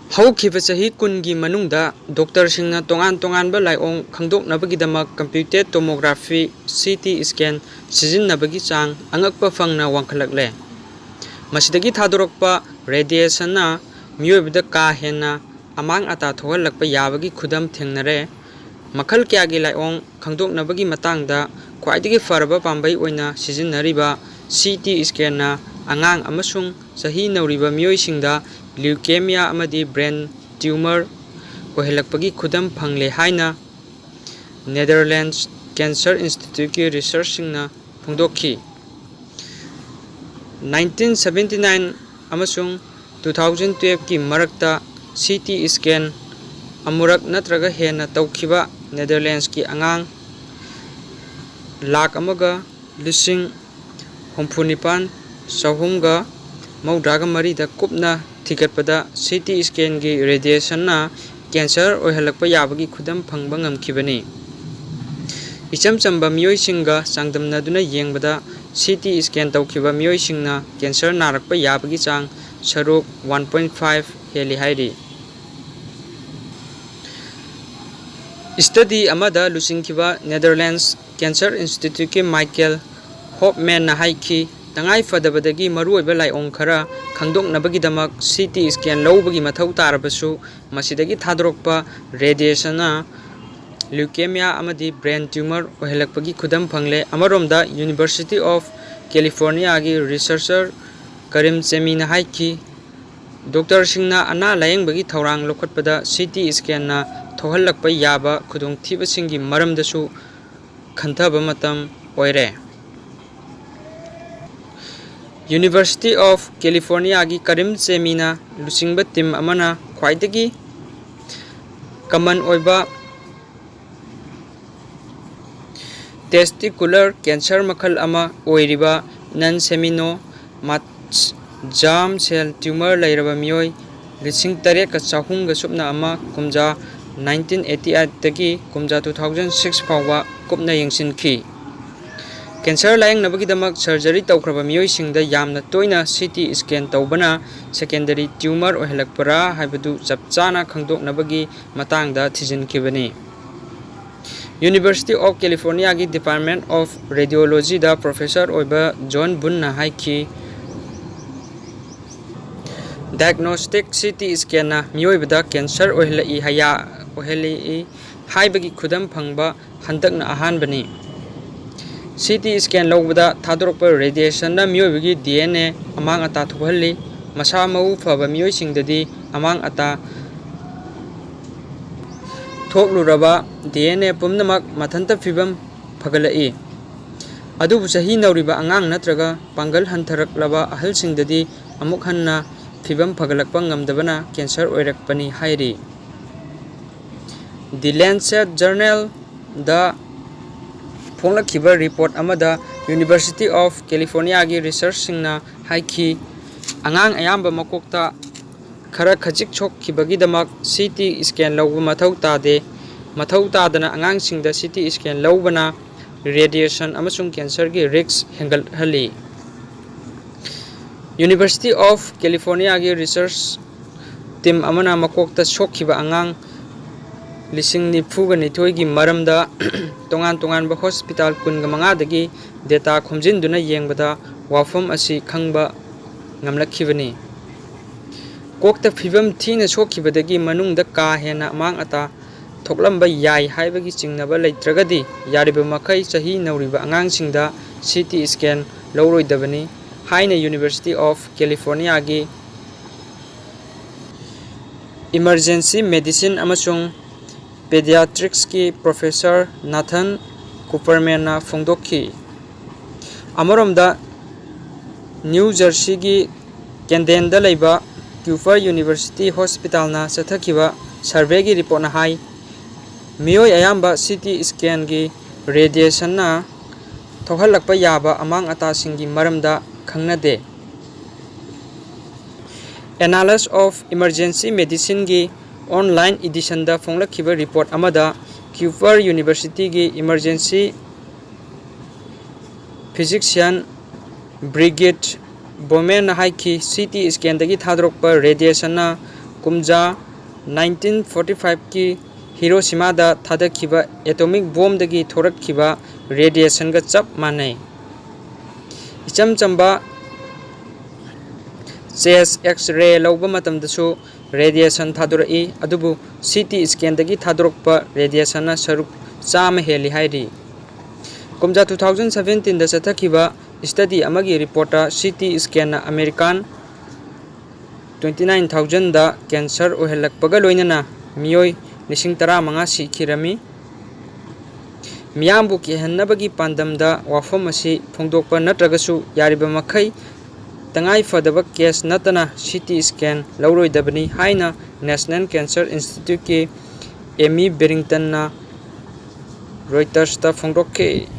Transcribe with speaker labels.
Speaker 1: ꯍꯧꯈꯤꯕ ꯆꯍꯤ ꯀꯨꯟꯒꯤ ꯃꯅꯨꯡꯗ ꯗꯣꯛꯇꯔꯁꯤꯡꯅ ꯇꯣꯉꯥꯟ-ꯇꯣꯉꯥꯟꯕ ꯂꯥꯏꯑꯣꯡ ꯈꯪꯗꯣꯛꯅꯕꯒꯤꯗꯃꯛ ꯀꯝꯄ꯭ꯌꯨꯇꯦꯗ ꯇꯣꯃꯣꯒ꯭ꯔꯥꯐꯤ (CT ꯁ꯭ꯀꯦꯟ) ꯁꯤꯖꯤꯟꯅꯕꯒꯤ ꯆꯥꯡ ꯑꯉꯛꯄ ꯐꯪꯅ ꯋꯥꯡꯈꯠꯂꯛꯂꯦ꯫ ꯃꯁꯤꯗꯒꯤ ꯊꯥꯗꯣꯔꯛꯄ ꯔꯦꯗꯤꯑꯦꯁꯟꯅ ꯃꯤꯑꯣꯏꯕꯗ ꯀꯥ ꯍꯦꯟꯅ ꯑꯃꯥꯡ-ꯑꯇꯥ ꯊꯣꯛꯍꯜꯂꯛꯄ ꯌꯥꯕꯒꯤ ꯈꯨꯗꯝ ꯊꯦꯡꯅꯔꯦ꯫ ꯃꯈꯜ ꯀꯌꯥꯒꯤ ꯂꯥꯏꯑꯣꯡ ꯈꯪꯗꯣꯛꯅꯕꯒꯤ ꯃꯇꯥꯡꯗ ꯈ꯭ꯋꯥꯏꯗꯒꯤ ꯐꯔꯕ ꯄꯥꯝꯕꯩ ꯑꯣꯏꯅ ꯁꯤꯖꯤꯟꯅꯔꯤꯕ CT ꯁ꯭ꯀꯦꯟꯅ ꯑꯉꯥꯡ ꯑꯃꯁꯨꯡ ꯆꯍꯤ ꯅꯧꯔꯤꯕ ꯃꯤꯑꯣꯏꯁꯤꯡꯗ ꯂ꯭ꯌꯨꯀꯦꯃꯤꯌꯥ ꯑꯃꯗꯤ ꯕ꯭ꯔꯦꯟ ꯇ꯭ꯌꯨꯃꯔ ꯑꯣꯏꯍꯜꯂꯛꯄꯒꯤ ꯈꯨꯗꯝ ꯐꯪꯂꯦ ꯍꯥꯏꯅ ꯅꯦꯗꯔꯂꯦꯟꯗꯁ ꯀꯦꯟꯁꯔ ꯏꯟꯁꯇꯤꯇ꯭ꯌꯨꯠꯀꯤ ꯔꯤꯁꯔꯆꯔꯁꯤꯡꯅ ꯐꯣꯡꯗꯣꯛꯈꯤ꯫ 1979 ꯑꯃꯁꯨꯡ 2012ꯀꯤ ꯃꯔꯛꯇ CT ꯁ꯭ꯀꯦꯟ ꯑꯃꯨꯔꯛ ꯅꯠꯇ꯭ꯔꯒ ꯍꯦꯟꯅ ꯇꯧꯈꯤꯕ ꯅꯦꯗꯔꯂꯦꯟꯗꯁꯀꯤ ꯑꯉꯥꯡ 1,69,333ꯗ ꯀꯨꯞꯅ ꯊꯤꯒꯠꯄꯗ CT ꯁ꯭ꯀꯦꯟꯒꯤ ꯔꯦꯗꯤꯑꯦꯁꯟꯅ ꯀꯦꯟꯁꯔ ꯑꯣꯏꯍꯜꯂꯛꯄ ꯌꯥꯕꯒꯤ ꯈꯨꯗꯝ ꯐꯪꯕ ꯉꯝꯈꯤꯕꯅꯤ꯫ ꯏꯆꯝ ꯆꯝꯕ ꯃꯤꯑꯣꯏꯁꯤꯡꯒ ꯆꯥꯡꯗꯝꯅꯗꯨꯅ ꯌꯦꯡꯕꯗ CT ꯁ꯭ꯀꯦꯟ ꯇꯧꯈꯤꯕ ꯃꯤꯑꯣꯏꯁꯤꯡꯅ ꯀꯦꯟꯁꯔ ꯅꯥꯔꯛꯄ ꯌꯥꯕꯒꯤ ꯆꯥꯡ ꯁꯔꯨꯛ 1.5 ꯍꯦꯜꯂꯤ ꯍꯥꯏꯔꯤ꯫ ꯁ꯭ꯇꯗꯤ ꯑꯃꯗ ꯂꯨꯆꯤꯡꯈꯤꯕ ꯅꯦꯗꯔꯂꯦꯟꯗꯁ ꯀꯦꯟꯁꯔ ꯏꯟꯁꯇꯤꯇ꯭ꯌꯨꯠꯀꯤ ꯃꯥꯏꯀꯦꯜ ꯍꯣꯐꯃꯦꯟꯅ ꯍꯥꯏꯈꯤ, ꯇꯉꯥꯏꯐꯗꯕꯗꯒꯤ ꯃꯔꯨꯑꯣꯏꯕ ꯂꯥꯏꯑꯣꯡ ꯈꯔ ꯈꯪꯗꯣꯛꯅꯕꯒꯤꯗꯃꯛ CT ꯁ꯭ꯀꯦꯟ ꯂꯧꯕꯒꯤ ꯃꯊꯧ ꯇꯥꯔꯕꯁꯨ, ꯃꯁꯤꯗꯒꯤ ꯊꯥꯗꯣꯔꯛꯄ ꯔꯦꯗꯤꯑꯦꯁꯟꯅ ꯂ꯭ꯌꯨꯀꯦꯃꯤꯌꯥ ꯑꯃꯗꯤ ꯕ꯭ꯔꯦꯟ ꯇ꯭ꯌꯨꯃꯔ ꯑꯣꯏꯍꯜꯂꯛꯄꯒꯤ ꯈꯨꯗꯝ ꯐꯪꯂꯦ꯫ ꯑꯃꯔꯣꯝꯗ ꯌꯨꯅꯤꯚꯔꯁꯤꯇꯤ ꯑꯣꯐ ꯀꯦꯂꯤꯐꯣꯔꯅꯤꯌꯥꯒꯤ ꯔꯤꯁꯔꯆꯔ ꯀꯔꯤꯝ ꯆꯦꯃꯤꯅ ꯍꯥꯏꯈꯤ, ꯗꯣꯛꯇꯔꯁꯤꯡꯅ ꯑꯅꯥ-ꯂꯥꯏꯌꯦꯡꯕꯒꯤ ꯊꯧꯔꯥꯡ ꯂꯧꯈꯠꯄꯗ CT ꯁ꯭ꯀꯦꯟꯅ ꯊꯣꯛꯍꯜꯂꯛꯄ ꯌꯥꯕ ꯈꯨꯗꯣꯡꯊꯤꯕꯁꯤꯡꯒꯤ ꯃꯔꯝꯗꯁꯨ ꯈꯟꯊꯕ ꯃꯇꯝ ꯑꯣꯏꯔꯦ꯫ ꯌꯨꯅꯤꯚꯔꯁꯤꯇꯤ ꯑꯣꯐ ꯀꯦꯂꯤꯐꯣꯔꯅꯤꯌꯥꯒꯤ ꯀꯔꯤꯝ ꯆꯦꯃꯤꯅ ꯂꯨꯆꯤꯡꯕ ꯇꯤꯝ ꯑꯃꯅ ꯈ꯭ꯋꯥꯏꯗꯒꯤ ꯀꯃꯟ ꯑꯣꯏꯕ ꯇꯦꯁꯇꯤꯀꯨꯂꯔ ꯀꯦꯟꯁꯔ ꯃꯈꯜ ꯑꯃ ꯑꯣꯏꯔꯤꯕ ꯅꯟ-ꯁꯦꯃꯤꯅꯣꯃꯥꯁ ꯖꯥꯔꯝ ꯁꯦꯜ ꯇ꯭ꯌꯨꯃꯔ ꯂꯩꯔꯕ ꯃꯤꯑꯣꯏ 8,300 ꯀꯨꯝꯖꯥ 1988ꯗꯒꯤ ꯀꯨꯝꯖꯥ 2006 ꯐꯥꯎꯕ ꯀꯨꯞꯅ ꯌꯦꯡꯁꯤꯟꯈꯤ꯫ ꯀꯦꯟꯁꯔ ꯂꯥꯌꯦꯡꯅꯕꯒꯤꯗꯃꯛ ꯁꯔꯖꯔꯤ ꯇꯧꯈ꯭ꯔꯕ ꯃꯤꯑꯣꯏꯁꯤꯡꯗ ꯌꯥꯝꯅ ꯇꯣꯏꯅ CT ꯁ꯭ꯀꯦꯟ ꯇꯧꯕꯅ ꯁꯦꯀꯦꯟꯗꯔꯤ ꯇ꯭ꯌꯨꯃꯔ ꯑꯣꯏꯍꯜꯂꯛꯄ꯭ꯔꯥ ꯍꯥꯏꯕꯗꯨ ꯆꯞ ꯆꯥꯅ ꯈꯪꯗꯣꯛꯅꯕꯒꯤ ꯃꯇꯥꯡꯗ ꯊꯤꯖꯤꯟꯈꯤꯕꯅꯤ꯫ ꯌꯨꯅꯤꯚꯔꯁꯤꯇꯤ ꯑꯣꯐ ꯀꯦꯂꯤꯐꯣꯔꯅꯤꯌꯥꯒꯤ ꯗꯤꯄꯥꯔꯠꯃꯦꯟꯠ ꯑꯣꯐ ꯔꯦꯗꯤꯑꯣꯂꯣꯖꯤꯗ ꯄ꯭ꯔꯣꯐꯦꯁꯔ ꯑꯣꯏꯕ ꯖꯣꯟ ꯕꯨꯟꯅ ꯍꯥꯏꯈꯤ, ꯗꯥꯏꯒ꯭ꯅꯣꯁꯇꯤꯛ CT ꯁ꯭ꯀꯦꯟꯅ ꯃꯤꯑꯣꯏꯕꯗ ꯀꯦꯟꯁꯔ ꯑꯣꯏꯍꯜꯂꯛꯏ ꯍꯥꯏꯕꯒꯤ ꯈꯨꯗꯝ ꯐꯪꯕ ꯍꯟꯗꯛꯅ ꯑꯍꯥꯟꯕꯅꯤ꯫ CT ꯁ꯭ꯀꯦꯟ ꯂꯧꯕꯗ ꯊꯥꯗꯣꯔꯛꯄ ꯔꯦꯗꯤꯑꯦꯁꯟꯅ ꯃꯤꯑꯣꯏꯕꯒꯤ DNA ꯑꯃꯥꯡ-ꯑꯇꯥ ꯊꯣꯛꯍꯜꯂꯤ꯫ ꯃꯁꯥ ꯃꯎ ꯐꯕ ꯃꯤꯑꯣꯏꯁꯤꯡꯗꯗꯤ ꯑꯃꯥꯡ-ꯑꯇꯥ ꯊꯣꯛꯂꯨꯔꯕ DNA ꯄꯨꯝꯅꯃꯛ ꯃꯊꯟꯇ ꯐꯤꯕꯝ ꯐꯒꯠꯂꯛꯏ꯫ ꯑꯗꯨꯕꯨ ꯆꯍꯤ ꯅꯧꯔꯤꯕ ꯑꯉꯥꯡ ꯅꯠꯇ꯭ꯔꯒ ꯄꯥꯡꯒꯜ ꯍꯟꯊꯔꯛꯂꯕ ꯑꯍꯜꯁꯤꯡꯗꯗꯤ ꯑꯃꯨꯛ ꯍꯟꯅ ꯐꯤꯕꯝ ꯐꯒꯠꯂꯛꯄ ꯉꯝꯗꯕꯅ ꯀꯦꯟꯁꯔ ꯑꯣꯏꯔꯛꯄꯅꯤ ꯍꯥꯏꯔꯤ꯫ ꯗꯤ ꯂꯦꯟꯁꯦꯠ ꯖꯔꯅꯦꯜꯗ ꯐꯣꯡꯂꯛꯈꯤꯕ ꯔꯤꯄꯣꯔꯠ ꯑꯃꯗ ꯌꯨꯅꯤꯚꯔꯁꯤꯇꯤ ꯑꯣꯐ ꯀꯦꯂꯤꯐꯣꯔꯅꯤꯌꯥꯒꯤ ꯔꯤꯁꯔꯆꯔꯁꯤꯡꯅ ꯍꯥꯏꯈꯤ, ꯑꯉꯥꯡ ꯑꯌꯥꯝꯕ ꯃꯀꯣꯛꯇ ꯈꯔ ꯈꯖꯤꯛ ꯁꯣꯛꯈꯤꯕꯒꯤꯗꯃꯛ CT ꯁ꯭ꯀꯦꯟ ꯂꯧꯕ ꯃꯊꯧ ꯇꯥꯗꯦ꯫ ꯃꯊꯧ ꯇꯥꯗꯅ ꯑꯉꯥꯡꯁꯤꯡꯗ CT ꯁ꯭ꯀꯦꯟ ꯂꯧꯕꯅ ꯔꯦꯗꯤꯑꯦꯁꯟ ꯑꯃꯁꯨꯡ ꯀꯦꯟꯁꯔꯒꯤ ꯔꯤꯁ꯭ꯛ ꯍꯦꯟꯒꯠꯍꯜꯂꯤ꯫ ꯌꯨꯅꯤꯚꯔꯁꯤꯇꯤ ꯑꯣꯐ ꯀꯦꯂꯤꯐꯣꯔꯅꯤꯌꯥꯒꯤ ꯔꯤꯁꯔꯆ ꯇꯤꯝ ꯑꯃꯅ ꯃꯀꯣꯛꯇ ꯁꯣꯛꯈꯤꯕ ꯑꯉꯥꯡ 92,092ꯒꯤ ꯃꯔꯝꯗ ꯇꯣꯉꯥꯟ-ꯇꯣꯉꯥꯟꯕ ꯍꯣꯁꯄꯤꯇꯥꯜ 15ꯗꯒꯤ ꯗꯦꯇꯥ ꯈꯣꯝꯖꯤꯟꯗꯨꯅ ꯌꯦꯡꯕꯗ ꯋꯥꯐꯝ ꯑꯁꯤ ꯈꯪꯕ ꯉꯝꯂꯛꯈꯤꯕꯅꯤ꯫ ꯀꯣꯛꯇ ꯐꯤꯕꯝ ꯊꯤꯅ ꯁꯣꯛꯈꯤꯕꯗꯒꯤ ꯃꯅꯨꯡꯗ ꯀꯥ ꯍꯦꯟꯅ ꯑꯃꯥꯡ-ꯑꯇꯥ ꯊꯣꯛꯂꯝꯕ ꯌꯥꯏ ꯍꯥꯏꯕꯒꯤ ꯆꯤꯡꯅꯕ ꯂꯩꯇ꯭ꯔꯒꯗꯤ ꯌꯥꯔꯤꯕꯃꯈꯩ ꯆꯍꯤ nꯧꯔꯤꯕ ꯑꯉꯥꯡꯁꯤꯡꯗ CT ꯁ꯭ꯀꯦꯟ ꯂꯧꯔꯣꯏꯗꯕꯅꯤ ꯍꯥꯏꯅ ꯌꯨꯅꯤꯚꯔꯁꯤꯇꯤ ꯑꯣꯐ ꯀꯦꯂꯤꯐꯣꯔꯅꯤꯌꯥꯒꯤ ꯏꯃꯔꯖꯦꯟꯁꯤ ꯃꯦꯗꯤꯁꯤꯟ ꯑꯃꯁꯨꯡ ꯄꯦꯗꯤꯌꯥꯇ꯭ꯔꯤꯛꯁꯀꯤ ꯄ꯭ꯔꯣꯐꯦꯁꯔ ꯅꯥꯊꯟ ꯀꯨꯄꯔꯃꯦꯟꯅ ꯐꯣꯡꯗꯣꯛꯈꯤ꯫ ꯑꯃꯔꯣꯝꯗ ꯅ꯭ꯌꯨ ꯖꯔꯁꯤꯒꯤ ꯀꯦꯟꯗꯦꯟꯗ ꯂꯩꯕ ꯀꯨꯄꯔ ꯌꯨꯅꯤꯚꯔꯁꯤꯇꯤ ꯍꯣꯁꯄꯤꯇꯥꯜꯅ ꯆꯠꯊꯈꯤꯕ ꯁꯔꯚꯦꯒꯤ ꯔꯤꯄꯣꯔꯠꯅ ꯍꯥꯏ, ꯃꯤꯑꯣꯏ ꯑꯌꯥꯝꯕ CT ꯁ꯭ꯀꯦꯟꯒꯤ ꯔꯦꯗꯤꯑꯦꯁꯟꯅ ꯊꯣꯛꯍꯜꯂꯛꯄ ꯌꯥꯕ ꯑꯃꯥꯡ-ꯑꯇꯥꯁꯤꯡꯒꯤ ꯃꯔꯝꯗ ꯈꯪꯅꯗꯦ꯫ ꯑꯦꯅꯥꯂꯁ ꯑꯣꯐ ꯏꯃꯔꯖꯦꯟꯁꯤ ꯃꯦꯗꯤꯁꯤꯟꯒꯤ ꯑꯣꯟꯂꯥꯏꯟ ꯏꯗꯤꯁꯟꯗ ꯐꯣꯡꯂꯛꯈꯤꯕ ꯔꯤꯄꯣꯔꯠ ꯑꯃꯗ ꯀꯨꯄꯔ ꯌꯨꯅꯤꯚꯔꯁꯤꯇꯤꯒꯤ ꯏꯃꯔꯖꯦꯟꯁꯤ ꯐꯤꯖꯤꯛꯁꯤꯌꯟ ꯕ꯭ꯔꯤꯒꯤꯠ ꯕꯣꯃꯦꯟꯅ ꯍꯥꯏꯈꯤ, CT ꯁ꯭ꯀꯦꯟꯗꯒꯤ ꯊꯥꯗꯣꯔꯛꯄ ꯔꯦꯗꯤꯑꯦꯁꯟꯅ ꯀꯨꯝꯖꯥ 1945ꯀꯤ ꯍꯤꯔꯣꯁꯤꯃꯥꯗ ꯊꯥꯗꯈꯤꯕ ꯑꯦꯇꯣꯃꯤꯛ ꯕꯣꯝꯗꯒꯤ ꯊꯣꯔꯛꯈꯤꯕ ꯔꯦꯗꯤꯌꯦꯁꯟꯒ ꯆꯞ ꯃꯥꯟꯅꯩ꯫ ꯏꯆꯝ ꯆꯝꯕ ꯆꯦꯁ ꯑꯦꯛꯁ-ꯔꯦ ꯂꯧꯕ ꯃꯇꯝꯗꯁꯨ ꯔꯦꯗꯤꯌꯦꯁꯟ ꯊꯥꯗꯣꯔꯛꯏ, ꯑꯗꯨꯕꯨ ꯁꯤꯇꯤ ꯁ꯭ꯀꯦꯟꯗꯒꯤ ꯊꯥꯗꯣꯔꯛꯄ ꯔꯦꯗꯤꯌꯦꯁꯟꯅ ꯁꯔꯨꯛ 100 ꯍꯦꯜꯂꯤ ꯍꯥꯏꯔꯤ꯫ ꯀꯨꯝꯖꯥ 2017ꯗ ꯆꯠꯊꯈꯤꯕ ꯁ꯭ꯇꯗꯤ ꯑꯃꯒꯤ ꯔꯤꯄꯣꯔꯠꯇ ꯁꯤꯇꯤ ꯁ꯭ꯀꯦꯟꯅ ꯑꯃꯦꯔꯤꯀꯥꯟ 29,000ꯗ ꯀꯦꯟꯁꯔ ꯑꯣꯏꯍꯜꯂꯛꯄꯒ ꯂꯣꯏꯅꯅ ꯃꯤꯑꯣꯏ 15,000 ꯁꯤꯈꯤꯔꯝꯃꯤ꯫ ꯃꯤꯌꯥꯝꯕꯨ ꯀꯤꯍꯟꯅꯕꯒꯤ ꯄꯥꯟꯗꯝꯗ ꯋꯥꯐꯝ ꯑꯁꯤ ꯐꯣꯡꯗꯣꯛꯄ ꯅꯠꯇ꯭ꯔꯒꯁꯨ ꯌꯥꯔꯤꯕꯃꯈꯩ ꯇꯉꯥꯏꯐꯗꯕ ꯀꯦꯁ ꯅꯠꯇꯅ ꯁꯤꯇꯤ ꯁ꯭ꯀꯦꯟ ꯂꯧꯔꯣꯏꯗꯕꯅꯤ ꯍꯥꯏꯅ ꯅꯦꯁꯅꯦꯜ ꯀꯦꯟꯁꯔ ꯏꯟꯁꯇꯤꯇ꯭ꯌꯨꯠꯀꯤ ꯑꯦꯃꯤ ꯕꯦꯔꯤꯡꯇꯟꯅ ꯔꯣꯏꯇꯔꯁꯇ ꯐꯣꯡꯗꯣꯛꯈꯤ꯫